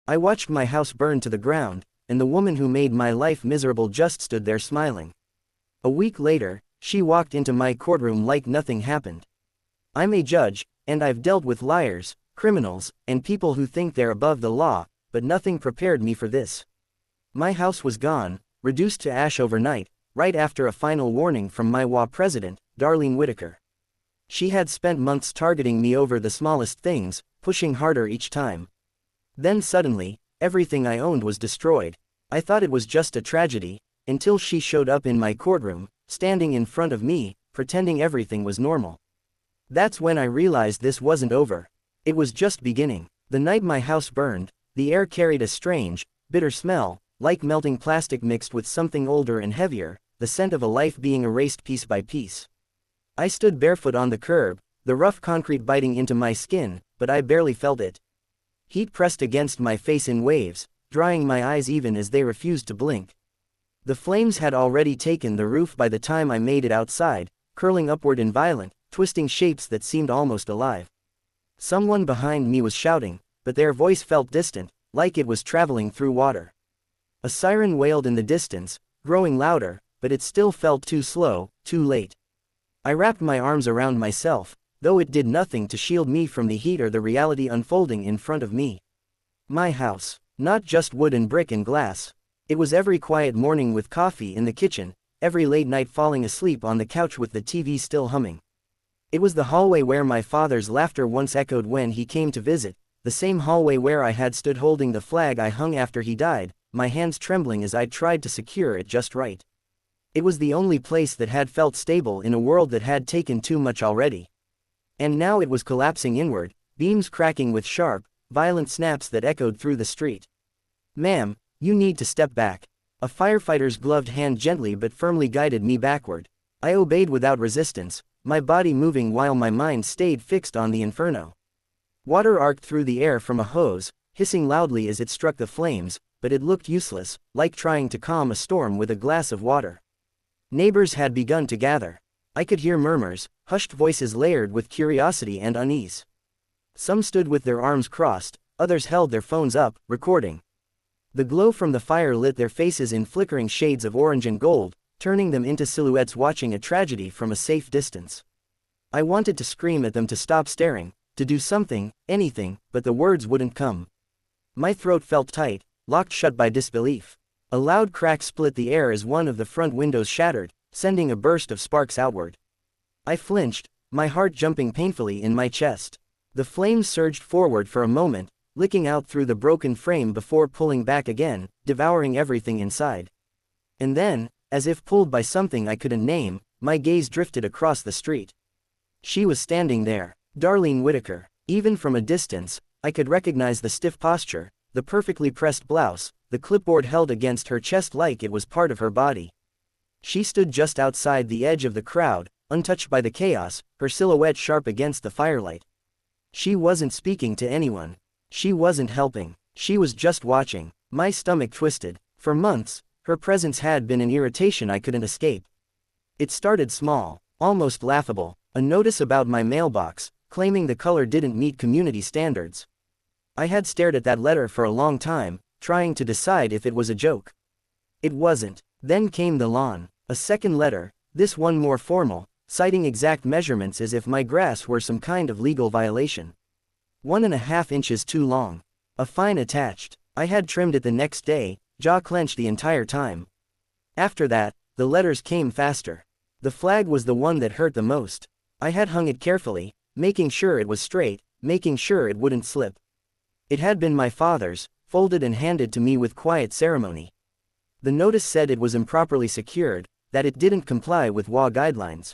I watched my house burn to the ground, and the woman who made my life miserable just stood there smiling. A week later, she walked into my courtroom like nothing happened. I'm a judge, and I've dealt with liars, criminals, and people who think they're above the law, but nothing prepared me for this. My house was gone, reduced to ash overnight, right after a final warning from my HOA president, Darlene Whitaker. She had spent months targeting me over the smallest things, pushing harder each time. Then suddenly, everything I owned was destroyed. I thought it was just a tragedy, until she showed up in my courtroom, standing in front of me, pretending everything was normal. That's when I realized this wasn't over. It was just beginning. The night my house burned, the air carried a strange, bitter smell, like melting plastic mixed with something older and heavier, the scent of a life being erased piece by piece. I stood barefoot on the curb, the rough concrete biting into my skin, but I barely felt it. Heat pressed against my face in waves, drying my eyes even as they refused to blink. The flames had already taken the roof by the time I made it outside, curling upward in violent, twisting shapes that seemed almost alive. Someone behind me was shouting, but their voice felt distant, like it was traveling through water. A siren wailed in the distance, growing louder, but it still felt too slow, too late. I wrapped my arms around myself, though it did nothing to shield me from the heat or the reality unfolding in front of me. My house, not just wood and brick and glass. It was every quiet morning with coffee in the kitchen, every late night falling asleep on the couch with the TV still humming. It was the hallway where my father's laughter once echoed when he came to visit, the same hallway where I had stood holding the flag I hung after he died, my hands trembling as I tried to secure it just right. It was the only place that had felt stable in a world that had taken too much already. And now it was collapsing inward, beams cracking with sharp, violent snaps that echoed through the street. "Ma'am, you need to step back." A firefighter's gloved hand gently but firmly guided me backward. I obeyed without resistance, my body moving while my mind stayed fixed on the inferno. Water arced through the air from a hose, hissing loudly as it struck the flames, but it looked useless, like trying to calm a storm with a glass of water. Neighbors had begun to gather. I could hear murmurs, hushed voices layered with curiosity and unease. Some stood with their arms crossed, others held their phones up, recording. The glow from the fire lit their faces in flickering shades of orange and gold, turning them into silhouettes watching a tragedy from a safe distance. I wanted to scream at them to stop staring, to do something, anything, but the words wouldn't come. My throat felt tight, locked shut by disbelief. A loud crack split the air as one of the front windows shattered, sending a burst of sparks outward. I flinched, my heart jumping painfully in my chest. The flames surged forward for a moment, licking out through the broken frame before pulling back again, devouring everything inside. And then, as if pulled by something I couldn't name, my gaze drifted across the street. She was standing there, Darlene Whitaker. Even from a distance, I could recognize the stiff posture, the perfectly pressed blouse, the clipboard held against her chest like it was part of her body. She stood just outside the edge of the crowd, untouched by the chaos, her silhouette sharp against the firelight. She wasn't speaking to anyone. She wasn't helping. She was just watching. My stomach twisted. For months, her presence had been an irritation I couldn't escape. It started small, almost laughable, a notice about my mailbox, claiming the color didn't meet community standards. I had stared at that letter for a long time, trying to decide if it was a joke. It wasn't. Then came the lawn. A second letter, this one more formal, citing exact measurements as if my grass were some kind of legal violation. 1.5 inches too long. A fine attached. I had trimmed it the next day, jaw clenched the entire time. After that, the letters came faster. The flag was the one that hurt the most. I had hung it carefully, making sure it was straight, making sure it wouldn't slip. It had been my father's, folded and handed to me with quiet ceremony. The notice said it was improperly secured, that it didn't comply with HOA guidelines.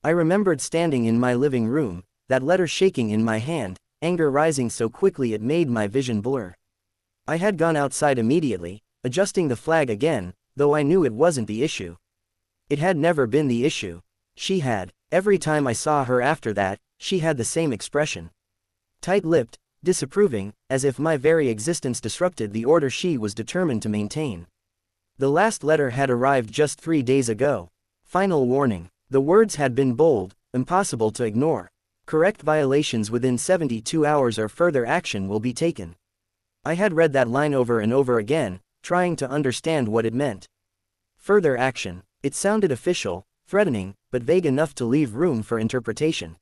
I remembered standing in my living room, that letter shaking in my hand, anger rising so quickly it made my vision blur. I had gone outside immediately, adjusting the flag again, though I knew it wasn't the issue. It had never been the issue. She had. Every time I saw her after that, she had the same expression. Tight-lipped, disapproving, as if my very existence disrupted the order she was determined to maintain. The last letter had arrived just 3 days ago. Final warning. The words had been bold, impossible to ignore. Correct violations within 72 hours or further action will be taken. I had read that line over and over again, trying to understand what it meant. Further action. It sounded official, threatening, but vague enough to leave room for interpretation.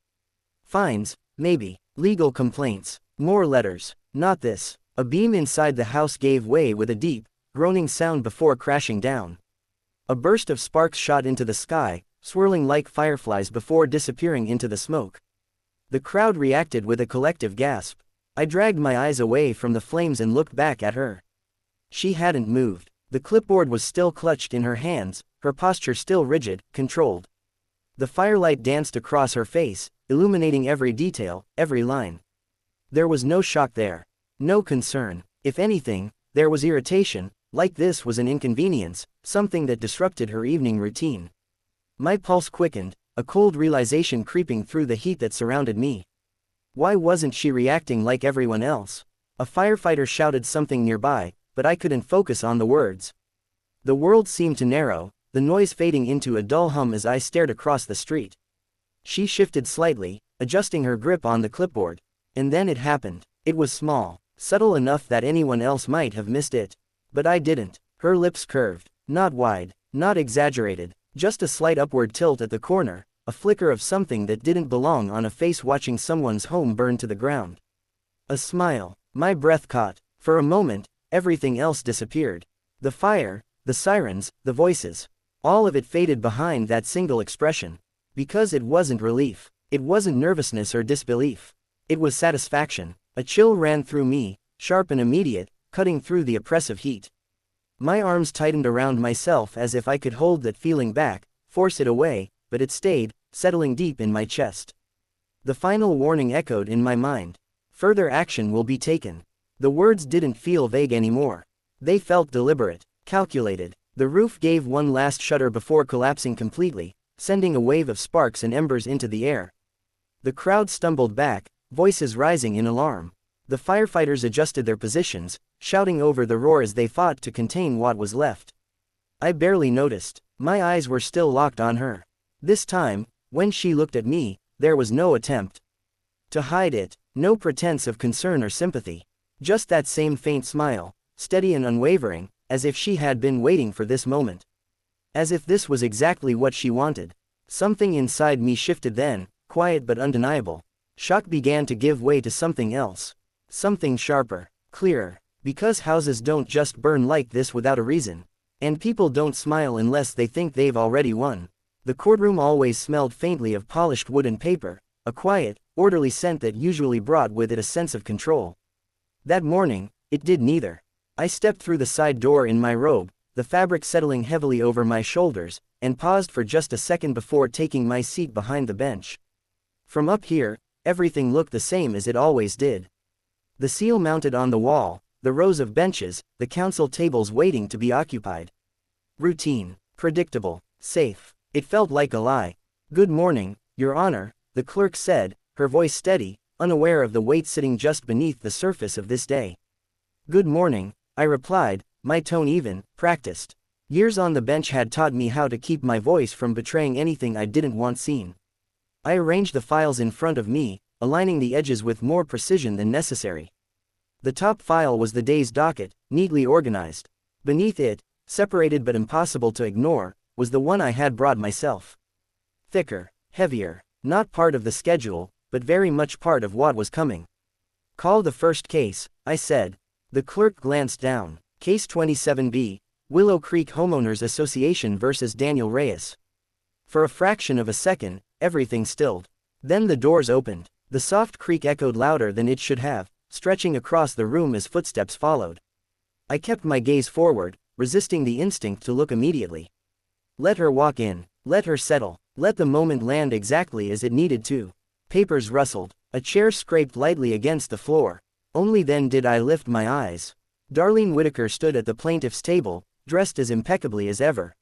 Fines, maybe. Legal complaints. More letters. Not this. A beam inside the house gave way with a deep, groaning sound before crashing down. A burst of sparks shot into the sky, swirling like fireflies before disappearing into the smoke. The crowd reacted with a collective gasp. I dragged my eyes away from the flames and looked back at her. She hadn't moved. The clipboard was still clutched in her hands, her posture still rigid, controlled. The firelight danced across her face, illuminating every detail, every line. There was no shock there. No concern. If anything, there was irritation, like this was an inconvenience, something that disrupted her evening routine. My pulse quickened, a cold realization creeping through the heat that surrounded me. Why wasn't she reacting like everyone else? A firefighter shouted something nearby, but I couldn't focus on the words. The world seemed to narrow, the noise fading into a dull hum as I stared across the street. She shifted slightly, adjusting her grip on the clipboard. And then it happened. It was small, subtle enough that anyone else might have missed it. But I didn't. Her lips curved, not wide, not exaggerated, just a slight upward tilt at the corner, a flicker of something that didn't belong on a face watching someone's home burn to the ground. A smile. My breath caught. For a moment, everything else disappeared. The fire, the sirens, the voices. All of it faded behind that single expression. Because it wasn't relief. It wasn't nervousness or disbelief. It was satisfaction. A chill ran through me, sharp and immediate, cutting through the oppressive heat. My arms tightened around myself as if I could hold that feeling back, force it away, but it stayed, settling deep in my chest. The final warning echoed in my mind. Further action will be taken. The words didn't feel vague anymore. They felt deliberate, calculated. The roof gave one last shudder before collapsing completely, sending a wave of sparks and embers into the air. The crowd stumbled back, voices rising in alarm. The firefighters adjusted their positions, shouting over the roar as they fought to contain what was left. I barely noticed. My eyes were still locked on her. This time, when she looked at me, there was no attempt to hide it, no pretense of concern or sympathy. Just that same faint smile, steady and unwavering, as if she had been waiting for this moment. As if this was exactly what she wanted. Something inside me shifted then, quiet but undeniable. Shock began to give way to something else. Something sharper, clearer. Because houses don't just burn like this without a reason. And people don't smile unless they think they've already won. The courtroom always smelled faintly of polished wood and paper, a quiet, orderly scent that usually brought with it a sense of control. That morning, it did neither. I stepped through the side door in my robe, the fabric settling heavily over my shoulders, and paused for just a second before taking my seat behind the bench. From up here, everything looked the same as it always did. The seal mounted on the wall, the rows of benches, the council tables waiting to be occupied. Routine, predictable, safe. It felt like a lie. "Good morning, Your Honor," the clerk said, her voice steady, unaware of the weight sitting just beneath the surface of this day. "Good morning," I replied, my tone even, practiced. Years on the bench had taught me how to keep my voice from betraying anything I didn't want seen. I arranged the files in front of me, aligning the edges with more precision than necessary. The top file was the day's docket, neatly organized. Beneath it, separated but impossible to ignore, was the one I had brought myself. Thicker, heavier, not part of the schedule, but very much part of what was coming. "Call the first case," I said. The clerk glanced down. Case 27B, Willow Creek Homeowners Association versus Daniel Reyes. For a fraction of a second, everything stilled. Then the doors opened. The soft creak echoed louder than it should have, stretching across the room as footsteps followed. I kept my gaze forward, resisting the instinct to look immediately. Let her walk in. Let her settle. Let the moment land exactly as it needed to. Papers rustled. A chair scraped lightly against the floor. Only then did I lift my eyes. Darlene Whitaker stood at the plaintiff's table, dressed as impeccably as ever.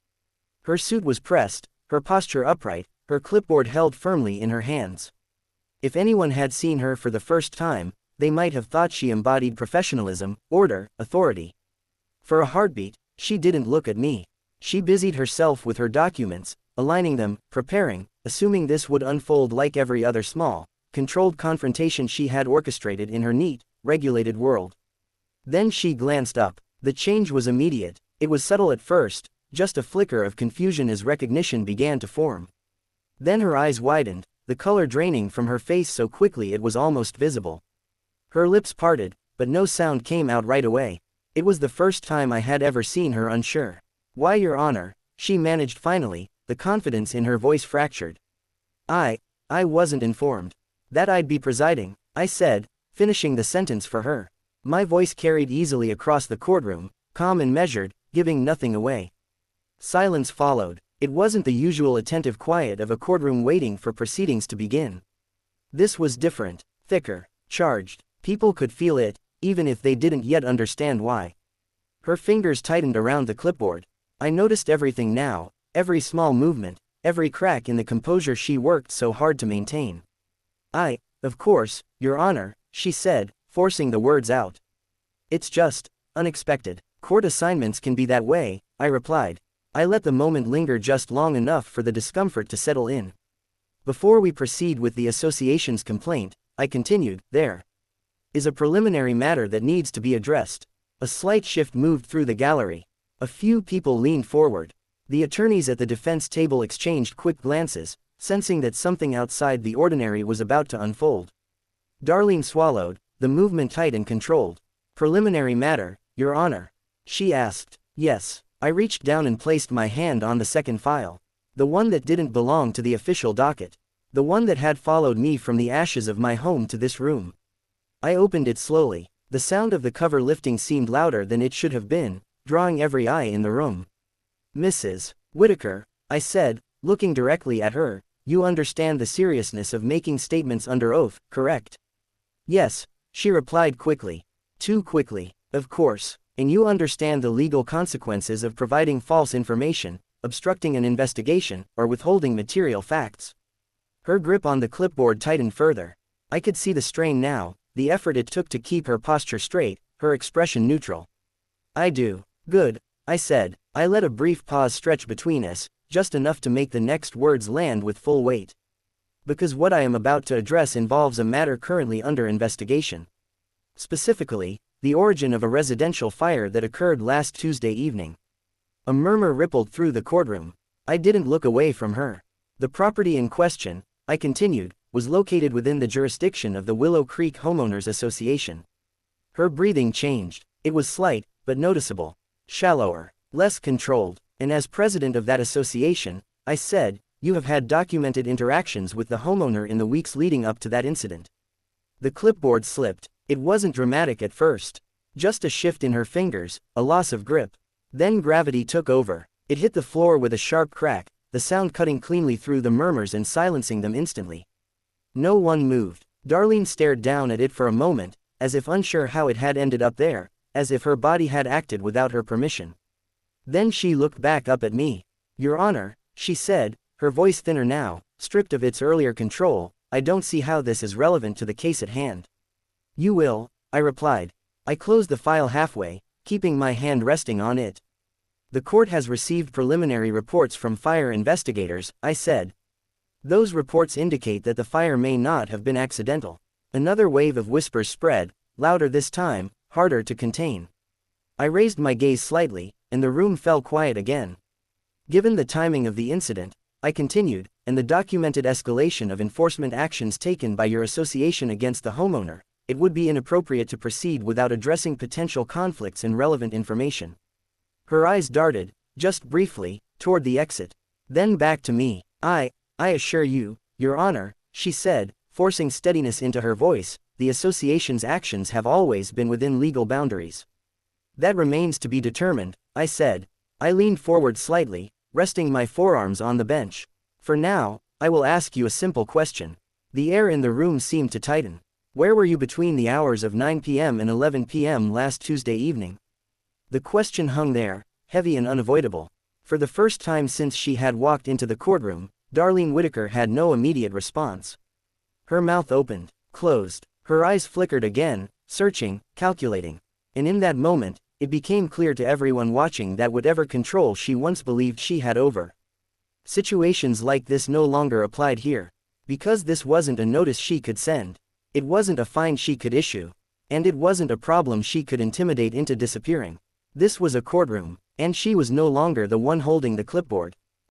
Her suit was pressed, her posture upright, her clipboard held firmly in her hands. If anyone had seen her for the first time, they might have thought she embodied professionalism, order, authority. For a heartbeat, she didn't look at me. She busied herself with her documents, aligning them, preparing, assuming this would unfold like every other small, controlled confrontation she had orchestrated in her neat, regulated world. Then she glanced up. The change was immediate. It was subtle at first, just a flicker of confusion as recognition began to form. Then her eyes widened, the color draining from her face so quickly it was almost visible. Her lips parted, but no sound came out right away. It was the first time I had ever seen her unsure. "Why, Your Honor," she managed finally, the confidence in her voice fractured. I wasn't informed that I'd be presiding," I said, finishing the sentence for her. My voice carried easily across the courtroom, calm and measured, giving nothing away. Silence followed. It wasn't the usual attentive quiet of a courtroom waiting for proceedings to begin. This was different, thicker, charged. People could feel it, even if they didn't yet understand why. Her fingers tightened around the clipboard. I noticed everything now, every small movement, every crack in the composure she worked so hard to maintain. Of course, Your Honor," she said, forcing the words out. "It's just unexpected. Court assignments can be that way," I replied. I let the moment linger just long enough for the discomfort to settle in. "Before we proceed with the association's complaint," I continued, "there is a preliminary matter that needs to be addressed." A slight shift moved through the gallery. A few people leaned forward. The attorneys at the defense table exchanged quick glances, sensing that something outside the ordinary was about to unfold. Darlene swallowed, the movement tight and controlled. "Preliminary matter, Your Honor?" she asked. "Yes." I reached down and placed my hand on the second file. The one that didn't belong to the official docket. The one that had followed me from the ashes of my home to this room. I opened it slowly. The sound of the cover lifting seemed louder than it should have been, drawing every eye in the room. "Mrs. Whitaker," I said, looking directly at her, "you understand the seriousness of making statements under oath, correct?" "Yes," she replied quickly. Too quickly. "Of course. And you understand the legal consequences of providing false information, obstructing an investigation, or withholding material facts." Her grip on the clipboard tightened further. I could see the strain now, the effort it took to keep her posture straight, her expression neutral. "I do." "Good," I said. I let a brief pause stretch between us, just enough to make the next words land with full weight. "Because what I am about to address involves a matter currently under investigation. Specifically, the origin of a residential fire that occurred last Tuesday evening." A murmur rippled through the courtroom. I didn't look away from her. "The property in question," I continued, "was located within the jurisdiction of the Willow Creek Homeowners Association." Her breathing changed. It was slight, but noticeable. Shallower, less controlled. "And as president of that association," I said, "you have had documented interactions with the homeowner in the weeks leading up to that incident." The clipboard slipped. It wasn't dramatic at first. Just a shift in her fingers, a loss of grip. Then gravity took over. It hit the floor with a sharp crack, the sound cutting cleanly through the murmurs and silencing them instantly. No one moved. Darlene stared down at it for a moment, as if unsure how it had ended up there, as if her body had acted without her permission. Then she looked back up at me. "Your Honor," she said, her voice thinner now, stripped of its earlier control, "I don't see how this is relevant to the case at hand." "You will," I replied. I closed the file halfway, keeping my hand resting on it. "The court has received preliminary reports from fire investigators," I said. "Those reports indicate that the fire may not have been accidental." Another wave of whispers spread, louder this time, harder to contain. I raised my gaze slightly, and the room fell quiet again. "Given the timing of the incident," I continued, "and the documented escalation of enforcement actions taken by your association against the homeowner, it would be inappropriate to proceed without addressing potential conflicts and relevant information." Her eyes darted, just briefly, toward the exit. Then back to me. I assure you, Your Honor," she said, forcing steadiness into her voice, "the association's actions have always been within legal boundaries." "That remains to be determined," I said. I leaned forward slightly, resting my forearms on the bench. "For now, I will ask you a simple question." The air in the room seemed to tighten. "Where were you between the hours of 9 p.m. and 11 p.m. last Tuesday evening?" The question hung there, heavy and unavoidable. For the first time since she had walked into the courtroom, Darlene Whitaker had no immediate response. Her mouth opened, closed. Her eyes flickered again, searching, calculating. And in that moment, it became clear to everyone watching that whatever control she once believed she had over situations like this no longer applied here. Because this wasn't a notice she could send. It wasn't a fine she could issue. And it wasn't a problem she could intimidate into disappearing. This was a courtroom, and she was no longer the one holding the clipboard.